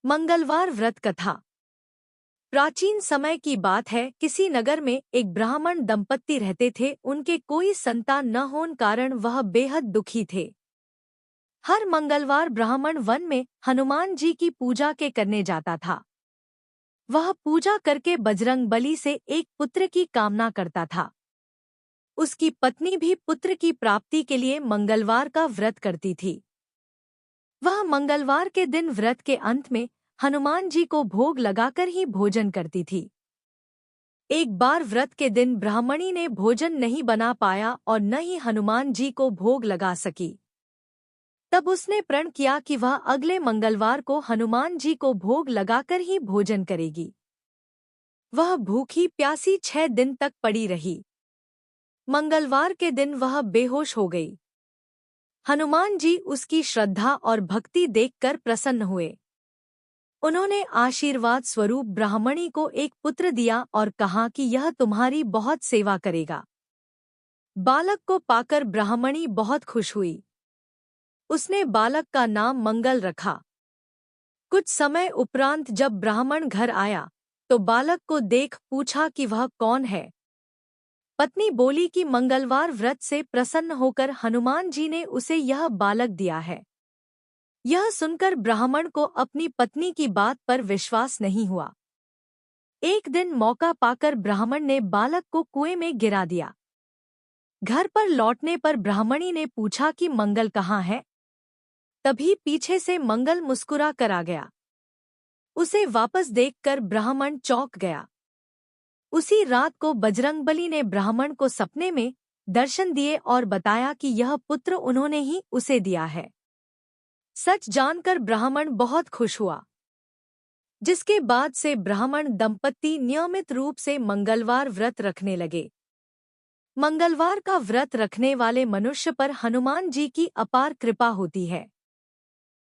मंगलवार व्रत कथा। प्राचीन समय की बात है, किसी नगर में एक ब्राह्मण दंपत्ति रहते थे। उनके कोई संतान न होने कारण वह बेहद दुखी थे। हर मंगलवार ब्राह्मण वन में हनुमान जी की पूजा के करने जाता था। वह पूजा करके बजरंग बली से एक पुत्र की कामना करता था। उसकी पत्नी भी पुत्र की प्राप्ति के लिए मंगलवार का व्रत करती थी। वह मंगलवार के दिन व्रत के अंत में हनुमान जी को भोग लगाकर ही भोजन करती थी। एक बार व्रत के दिन ब्राह्मणी ने भोजन नहीं बना पाया और न ही हनुमान जी को भोग लगा सकी। तब उसने प्रण किया कि वह अगले मंगलवार को हनुमान जी को भोग लगाकर ही भोजन करेगी। वह भूखी प्यासी 6 दिन तक पड़ी रही। मंगलवार के दिन वह बेहोश हो गई। हनुमान जी उसकी श्रद्धा और भक्ति देखकर प्रसन्न हुए। उन्होंने आशीर्वाद स्वरूप ब्राह्मणी को एक पुत्र दिया और कहा कि यह तुम्हारी बहुत सेवा करेगा। बालक को पाकर ब्राह्मणी बहुत खुश हुई। उसने बालक का नाम मंगल रखा। कुछ समय उपरांत जब ब्राह्मण घर आया तो बालक को देख पूछा कि वह कौन है। पत्नी बोली कि मंगलवार व्रत से प्रसन्न होकर हनुमान जी ने उसे यह बालक दिया है। यह सुनकर ब्राह्मण को अपनी पत्नी की बात पर विश्वास नहीं हुआ। एक दिन मौका पाकर ब्राह्मण ने बालक को कुएं में गिरा दिया। घर पर लौटने पर ब्राह्मणी ने पूछा कि मंगल कहाँ है। तभी पीछे से मंगल मुस्कुरा कर आ गया। उसे वापस देखकर ब्राह्मण चौंक गया। उसी रात को बजरंगबली ने ब्राह्मण को सपने में दर्शन दिए और बताया कि यह पुत्र उन्होंने ही उसे दिया है। सच जानकर ब्राह्मण बहुत खुश हुआ, जिसके बाद से ब्राह्मण दंपत्ति नियमित रूप से मंगलवार व्रत रखने लगे। मंगलवार का व्रत रखने वाले मनुष्य पर हनुमान जी की अपार कृपा होती है।